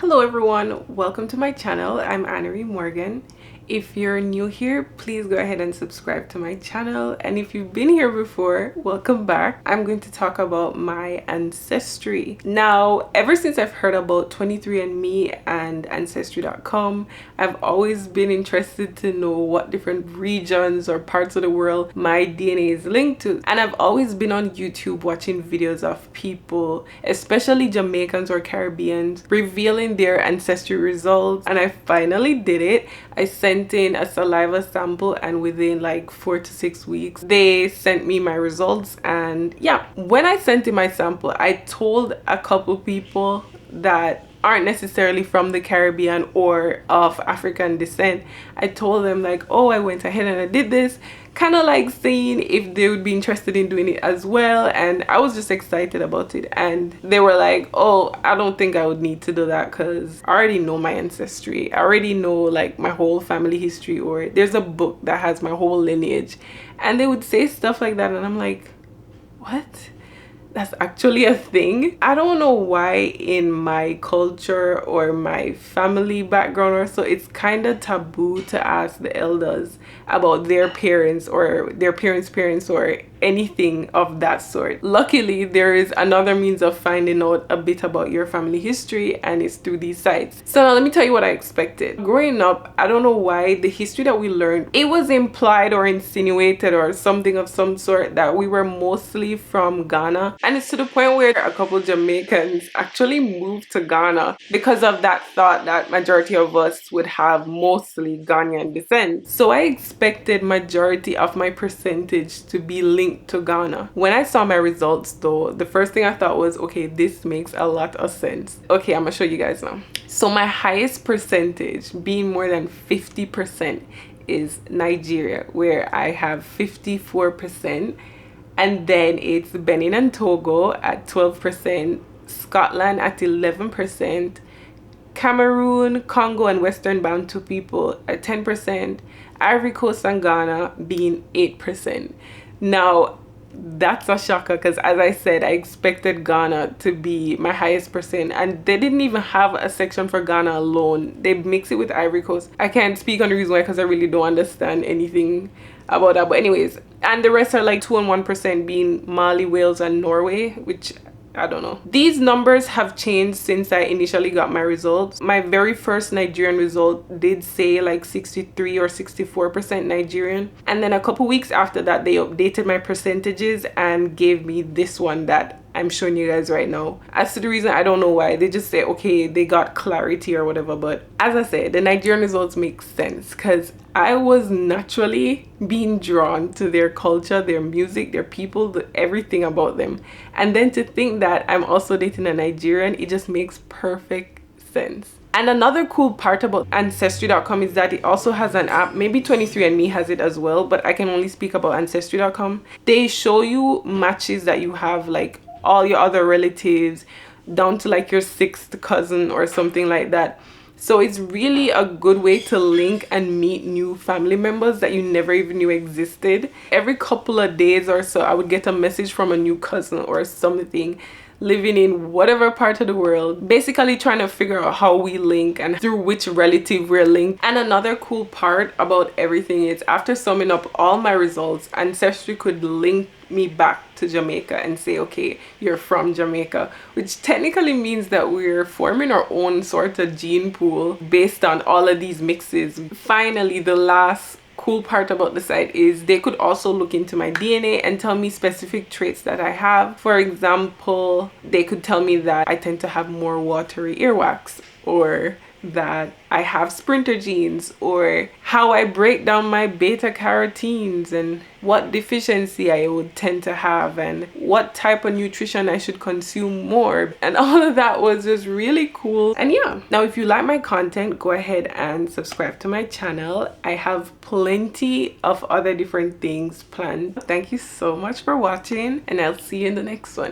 Hello everyone, welcome to my channel. I'm Annery Morgan. If you're new here, please go ahead and subscribe to my channel, and if you've been here before, welcome back. I'm going to talk about my ancestry. Now, ever since I've heard about 23andMe and Ancestry.com, I've always been interested to know what different regions or parts of the world my DNA is linked to, and I've always been on YouTube watching videos of people, especially Jamaicans or Caribbeans, revealing their ancestry results, and I finally did it. I sent in a saliva sample, and within like 4 to 6 weeks they sent me my results. And yeah, when I sent in my sample, I told a couple people that aren't necessarily from the Caribbean or of African descent. I told them like, oh, I went ahead and I did this, kind of like seeing if they would be interested in doing it as well, and I was just excited about it. And they were like, oh, I don't think I would need to do that because I already know my ancestry, I already know like my whole family history, or there's a book that has my whole lineage. And they would say stuff like that, and I'm like, what? That's actually a thing? I don't know why in my culture or my family background or so, it's kind of taboo to ask the elders about their parents or their parents' or anything of that sort. Luckily, there is another means of finding out a bit about your family history, and it's through these sites. So now let me tell you what I expected. Growing up, I don't know why the history that we learned, it was implied or insinuated or something of some sort that we were mostly from Ghana. And it's to the point where a couple Jamaicans actually moved to Ghana because of that thought that majority of us would have mostly Ghanaian descent. So I expected majority of my percentage to be linked to Ghana. When I saw my results though, the first thing I thought was, okay, this makes a lot of sense. Okay, I'm gonna show you guys now. So my highest percentage, being more than 50%, is Nigeria, where I have 54%. And then it's Benin and Togo at 12%, Scotland at 11%, Cameroon, Congo, and Western Bantu people at 10%, Ivory Coast and Ghana being 8%. Now, that's a shocker because, as I said, I expected Ghana to be my highest percent, and they didn't even have a section for Ghana alone. They mix it with Ivory Coast. I can't speak on the reason why because I really don't understand anything about that, but anyways, and the rest are like 2 and 1%, being Mali, Wales, and Norway, which I don't know. These numbers have changed since I initially got my results. My very first Nigerian result did say like 63 or 64% Nigerian, and then a couple weeks after that they updated my percentages and gave me this one that I'm showing you guys right now. As to the reason, I don't know why. They just say, okay, they got clarity or whatever. But as I said, the Nigerian results make sense because I was naturally being drawn to their culture, their music, their people, everything about them. And then to think that I'm also dating a Nigerian, it just makes perfect sense. And another cool part about Ancestry.com is that it also has an app. Maybe 23andMe has it as well, but I can only speak about Ancestry.com. They show you matches that you have, like all your other relatives down to like your 6th cousin or something like that. So it's really a good way to link and meet new family members that you never even knew existed. Every couple of days or so, I would get a message from a new cousin or something living in whatever part of the world, basically trying to figure out how we link and through which relative we're linked. And another cool part about everything is, after summing up all my results, Ancestry could link me back to Jamaica and say, okay, you're from Jamaica, which technically means that we're forming our own sort of gene pool based on all of these mixes. Finally, the last cool part about the site is they could also look into my DNA and tell me specific traits that I have. For example, they could tell me that I tend to have more watery earwax, or that I have sprinter genes, or how I break down my beta carotenes, and what deficiency I would tend to have, and what type of nutrition I should consume more. And all of that was just really cool. And yeah, now if you like my content, go ahead and subscribe to my channel. I have plenty of other different things planned. Thank you so much for watching, and I'll see you in the next one.